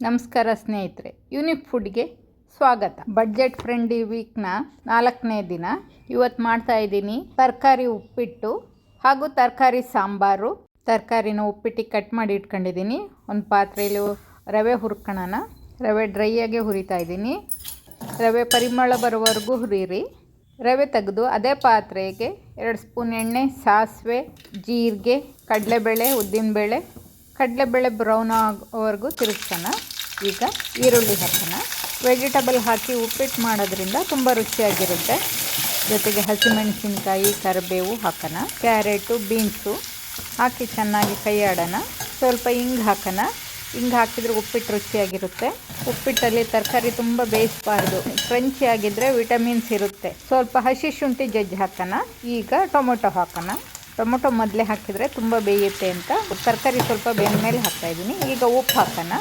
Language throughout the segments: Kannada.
ನಮಸ್ಕಾರ ಸ್ನೇಹಿತರೆ, ಯೂನಿಕ್ ಫುಡ್ಗೆ ಸ್ವಾಗತ. ಬಡ್ಜೆಟ್ ಫ್ರೆಂಡ್ಲಿ ವೀಕ್ನ 4ನೇ ದಿನ. ಇವತ್ತು ಮಾಡ್ತಾ ಇದ್ದೀನಿ ತರಕಾರಿ ಉಪ್ಪಿಟ್ಟು ಹಾಗೂ ತರಕಾರಿ ಸಾಂಬಾರು. ತರಕಾರಿನ ಉಪ್ಪಿಟ್ಟಿಗೆ ಕಟ್ ಮಾಡಿ ಇಟ್ಕೊಂಡಿದ್ದೀನಿ. ಒಂದು ಪಾತ್ರೆಯಲ್ಲಿ ರವೆ ಹುರ್ಕೊಳ್ಳೋಣ. ರವೆ ಡ್ರೈಯಾಗೆ ಹುರಿತಾ ಇದ್ದೀನಿ. ರವೆ ಪರಿಮಳ ಬರೋವರೆಗೂ ಹುರಿರಿ. ರವೆ ತೆಗೆದು ಅದೇ ಪಾತ್ರೆಗೆ 2 ಸ್ಪೂನ್ ಎಣ್ಣೆ, ಸಾಸಿವೆ, ಜೀರಿಗೆ, ಕಡಲೆಬೇಳೆ, ಉದ್ದಿನಬೇಳೆ, ಕಡಲೆಬೇಳೆ ಬ್ರೌನ್ ಆಗೋವರೆಗೂ ತಿರುಗಿಸೋಣ. ಈಗ ಈರುಳ್ಳಿ ಹಾಕೋಣ. ವೆಜಿಟಬಲ್ ಹಾಕಿ ಉಪ್ಪಿಟ್ಟು ಮಾಡೋದ್ರಿಂದ ತುಂಬ ರುಚಿಯಾಗಿರುತ್ತೆ. ಜೊತೆಗೆ ಹಸಿಮೆಣಸಿನ್ಕಾಯಿ, ಕರಿಬೇವು ಹಾಕೋಣ. ಕ್ಯಾರೆಟು, ಬೀನ್ಸು ಹಾಕಿ ಚೆನ್ನಾಗಿ ಕೈ ಆಡೋಣ. ಸ್ವಲ್ಪ ಹಿಂಗೆ ಹಾಕೋಣ. ಹಿಂಗೆ ಹಾಕಿದರೆ ಉಪ್ಪಿಟ್ಟು ರುಚಿಯಾಗಿರುತ್ತೆ. ಉಪ್ಪಿಟ್ಟಲ್ಲಿ ತರಕಾರಿ ತುಂಬ ಬೇಯಿಸಬಾರ್ದು. ಕ್ರಂಚಿ ಆಗಿದ್ದರೆ ವಿಟಮಿನ್ಸ್ ಇರುತ್ತೆ. ಸ್ವಲ್ಪ ಹಸಿ ಶುಂಠಿ ಜಜ್ಜಿ ಹಾಕೋಣ. ಈಗ ಟೊಮೊಟೊ ಹಾಕೋಣ. ಟೊಮೊಟೊ ಮೊದಲೇ ಹಾಕಿದರೆ ತುಂಬ ಬೇಯುತ್ತೆ ಅಂತ ತರಕಾರಿ ಸ್ವಲ್ಪ ಬೆಂದ ಮೇಲೆ ಹಾಕ್ತಾಯಿದ್ದೀನಿ. ಈಗ ಉಪ್ಪು ಹಾಕೋಣ.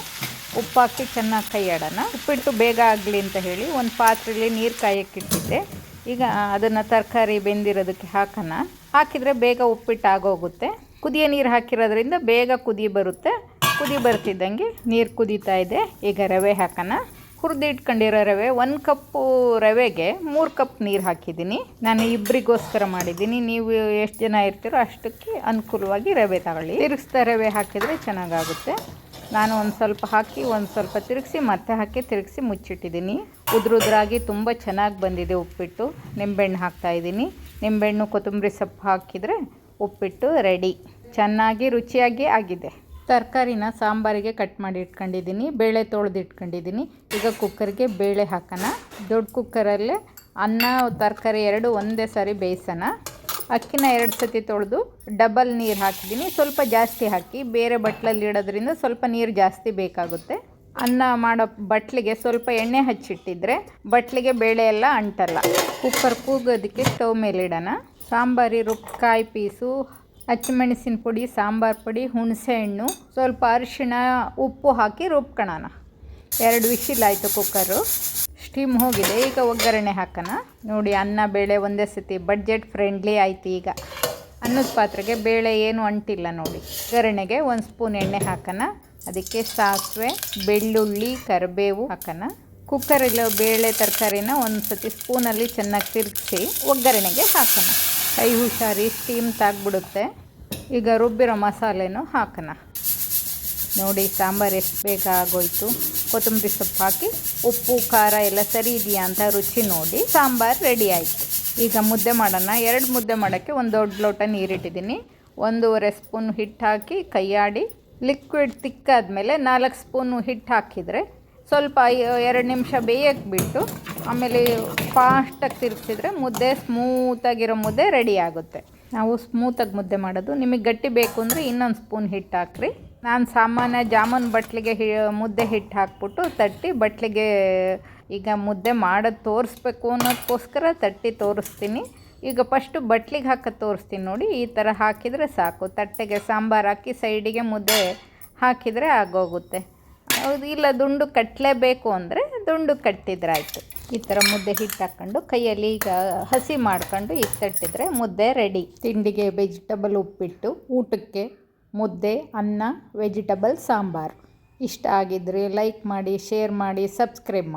ಉಪ್ಪು ಹಾಕಿ ಚೆನ್ನಾಗಿ ಕೈ ಆಡೋಣ. ಉಪ್ಪಿಟ್ಟು ಬೇಗ ಆಗಲಿ ಅಂತ ಹೇಳಿ ಒಂದು ಪಾತ್ರೆಯಲ್ಲಿ ನೀರು ಕಾಯಕ್ಕಿಟ್ಟಿದ್ದೆ. ಈಗ ಅದನ್ನು ತರಕಾರಿ ಬೆಂದಿರೋದಕ್ಕೆ ಹಾಕೋಣ. ಹಾಕಿದರೆ ಬೇಗ ಉಪ್ಪಿಟ್ಟು ಆಗೋಗುತ್ತೆ. ಕುದಿಯೋ ನೀರು ಹಾಕಿರೋದ್ರಿಂದ ಬೇಗ ಕುದಿ ಬರುತ್ತೆ. ಕುದಿ ಬರ್ತಿದ್ದಂಗೆ ನೀರು ಕುದೀತಾ ಇದೆ. ಈಗ ರವೆ ಹಾಕೋಣ. ಹುರಿದಿಟ್ಕೊಂಡಿರೋ ರವೆ 1 ಕಪ್ಪು ರವೆಗೆ 3 ಕಪ್ ನೀರು ಹಾಕಿದ್ದೀನಿ. ನಾನು ಇಬ್ಬರಿಗೋಸ್ಕರ ಮಾಡಿದ್ದೀನಿ. ನೀವು ಎಷ್ಟು ಜನ ಇರ್ತೀರೋ ಅಷ್ಟಕ್ಕೆ ಅನುಕೂಲವಾಗಿ ರವೆ ತಗೊಳ್ಳಿ. ತಿರುಗಿಸ್ತಾ ರವೆ ಹಾಕಿದರೆ ಚೆನ್ನಾಗಾಗುತ್ತೆ. ನಾನು ಒಂದು ಸ್ವಲ್ಪ ಹಾಕಿ ಒಂದು ಸ್ವಲ್ಪ ತಿರುಗಿಸಿ ಮತ್ತೆ ಹಾಕಿ ತಿರುಗಿಸಿ ಮುಚ್ಚಿಟ್ಟಿದ್ದೀನಿ. ಉದುರಾಗಿ ತುಂಬ ಚೆನ್ನಾಗಿ ಬಂದಿದೆ ಉಪ್ಪಿಟ್ಟು. ನಿಂಬೆಹಣ್ಣು ಹಾಕ್ತಾಯಿದ್ದೀನಿ. ನಿಂಬೆಹಣ್ಣು, ಕೊತ್ತಂಬರಿ ಸೊಪ್ಪು ಹಾಕಿದರೆ ಉಪ್ಪಿಟ್ಟು ರೆಡಿ. ಚೆನ್ನಾಗಿ ರುಚಿಯಾಗಿ ಆಗಿದೆ. ತರಕಾರಿನ ಸಾಂಬಾರಿಗೆ ಕಟ್ ಮಾಡಿ ಇಟ್ಕೊಂಡಿದ್ದೀನಿ. ಬೇಳೆ ತೊಳೆದು ಇಟ್ಕೊಂಡಿದ್ದೀನಿ. ಈಗ ಕುಕ್ಕರ್ಗೆ ಬೇಳೆ ಹಾಕೋಣ. ದೊಡ್ಡ ಕುಕ್ಕರಲ್ಲೇ ಅನ್ನ, ತರಕಾರಿ ಎರಡು ಒಂದೇ ಸಾರಿ ಬೇಯಿಸೋಣ. ಅಕ್ಕಿನ 2 ಸತಿ ತೊಳೆದು ಡಬಲ್ ನೀರು ಹಾಕಿದ್ದೀನಿ. ಸ್ವಲ್ಪ ಜಾಸ್ತಿ ಹಾಕಿ, ಬೇರೆ ಬಟ್ಲಲ್ಲಿ ಇಡೋದ್ರಿಂದ ಸ್ವಲ್ಪ ನೀರು ಜಾಸ್ತಿ ಬೇಕಾಗುತ್ತೆ. ಅನ್ನ ಮಾಡೋ ಬಟ್ಲಿಗೆ ಸ್ವಲ್ಪ ಎಣ್ಣೆ ಹಚ್ಚಿಟ್ಟಿದ್ರೆ ಬಟ್ಲಿಗೆ ಬೇಳೆ ಎಲ್ಲ ಅಂಟಲ್ಲ. ಕುಕ್ಕರ್ ಕೂಗೋದಕ್ಕೆ ಸ್ಟವ್ ಮೇಲೆ ಇಡೋಣ. ಸಾಂಬಾರಿ ರುಬ್ಕಾಯಿ ಪೀಸು, ಹಸಿಮೆಣಸಿನ ಪುಡಿ, ಸಾಂಬಾರು ಪುಡಿ, ಹುಣಸೆ ಹಣ್ಣು, ಸ್ವಲ್ಪ ಅರಿಶಿಣ, ಉಪ್ಪು ಹಾಕಿ ರುಬ್ಕೊಳ್ಳೋಣ. 2 ವಿಶಿಲ್ ಆಯಿತು ಕುಕ್ಕರು. ಸ್ಟೀಮ್ ಹೋಗಿದೆ. ಈಗ ಒಗ್ಗರಣೆ ಹಾಕೋಣ. ನೋಡಿ, ಅನ್ನ ಬೇಳೆ ಒಂದೇ ಸತಿ ಬಡ್ಜೆಟ್ ಫ್ರೆಂಡ್ಲಿ ಆಯಿತು. ಈಗ ಅನ್ನದ ಪಾತ್ರೆಗೆ ಬೇಳೆ ಏನು ಅಂಟಿಲ್ಲ ನೋಡಿ. ಒಗ್ಗರಣೆಗೆ 1 ಸ್ಪೂನ್ ಎಣ್ಣೆ ಹಾಕೋಣ. ಅದಕ್ಕೆ ಸಾಸಿವೆ, ಬೆಳ್ಳುಳ್ಳಿ, ಕರಿಬೇವು ಹಾಕೋಣ. ಕುಕ್ಕರಲ್ಲಿ ಬೇಳೆ ತರಕಾರಿನ ಒಂದು ಸತಿ ಸ್ಪೂನಲ್ಲಿ ಚೆನ್ನಾಗಿ ತಿರುಗಿಸಿ ಒಗ್ಗರಣೆಗೆ ಹಾಕೋಣ. ಕೈ ಹುಷಾರಿ, ಸ್ಟೀಮ್ ತಾಗ್ಬಿಡುತ್ತೆ. ಈಗ ರುಬ್ಬಿರೋ ಮಸಾಲೆನೂ ಹಾಕೋಣ. ನೋಡಿ, ಸಾಂಬಾರು ಎಷ್ಟು ಬೇಗ ಆಗೋಯ್ತು. ಕೊತ್ತಂಬರಿ ಸೊಪ್ಪು ಹಾಕಿ ಉಪ್ಪು ಖಾರ ಎಲ್ಲ ಸರಿ ಇದೆಯಾ ಅಂತ ರುಚಿ ನೋಡಿ ಸಾಂಬಾರು ರೆಡಿ ಆಯಿತು. ಈಗ ಮುದ್ದೆ ಮಾಡೋಣ. 2 ಮುದ್ದೆ ಮಾಡೋಕ್ಕೆ ಒಂದು ದೊಡ್ಡ ಲೋಟ ನೀರಿಟ್ಟಿದ್ದೀನಿ. 1.5 ಸ್ಪೂನ್ ಹಿಟ್ಟು ಹಾಕಿ ಕೈಯಾಡಿ ಲಿಕ್ವಿಡ್ ತಿಕ್ಕಾದ್ಮೇಲೆ 4 ಸ್ಪೂನು ಹಿಟ್ಟು ಹಾಕಿದರೆ ಸ್ವಲ್ಪ 2 ನಿಮಿಷ ಬೇಯಕ್ಕೆ ಬಿಟ್ಟು ಆಮೇಲೆ ಫಾಸ್ಟಾಗಿ ತಿರುಗಿಸಿದ್ರೆ ಮುದ್ದೆ ಸ್ಮೂತಾಗಿರೋ ಮುದ್ದೆ ರೆಡಿ ಆಗುತ್ತೆ. ನಾವು ಸ್ಮೂತಾಗಿ ಮುದ್ದೆ ಮಾಡೋದು. ನಿಮಗೆ ಗಟ್ಟಿ ಬೇಕು ಅಂದರೆ ಇನ್ನೊಂದು ಸ್ಪೂನ್ ಹಿಟ್ಟು ಹಾಕ್ರಿ. ನಾನು ಸಾಮಾನ್ಯ ಜಾಮೂನ್ ಬಟ್ಲಿಗೆ ಮುದ್ದೆ ಹಿಟ್ಟು ಹಾಕ್ಬಿಟ್ಟು ತಟ್ಟಿ ಬಟ್ಲಿಗೆ ಈಗ ಮುದ್ದೆ ಮಾಡೋದು ತೋರಿಸ್ಬೇಕು ಅನ್ನೋದಕ್ಕೋಸ್ಕರ ತಟ್ಟಿ ತೋರಿಸ್ತೀನಿ. ಈಗ ಫಸ್ಟು ಬಟ್ಲಿಗೆ ಹಾಕೋದು ತೋರಿಸ್ತೀನಿ ನೋಡಿ. ಈ ಥರ ಹಾಕಿದರೆ ಸಾಕು. ತಟ್ಟೆಗೆ ಸಾಂಬಾರು ಹಾಕಿ ಸೈಡಿಗೆ ಮುದ್ದೆ ಹಾಕಿದರೆ ಆಗೋಗುತ್ತೆ. ಹೌದು, ಇಲ್ಲ ದುಂಡು ಕಟ್ಟಲೇಬೇಕು ಅಂದರೆ ದುಂಡು ಕಟ್ಟಿದ್ರಾಯ್ತು. ಈ ಥರ ಮುದ್ದೆ ಹಿಟ್ಟು ಹಾಕ್ಕೊಂಡು ಕೈಯಲ್ಲಿ ಈಗ ಹಸಿ ಮಾಡ್ಕೊಂಡು ಈಗ ತಟ್ಟಿದ್ರೆ ಮುದ್ದೆ ರೆಡಿ. ತಿಂಡಿಗೆ ವೆಜಿಟಬಲ್ ಉಪ್ಪಿಟ್ಟು, ಊಟಕ್ಕೆ ಮುದ್ದೆ, ಅನ್ನ, ವೆಜಿಟಬಲ್ ಸಾಂಬಾರು. ಇಷ್ಟ ಆಗಿದ್ರೆ ಲೈಕ್ ಮಾಡಿ, ಶೇರ್ ಮಾಡಿ, ಸಬ್ಸ್ಕ್ರೈಬ್ ಮಾಡಿ.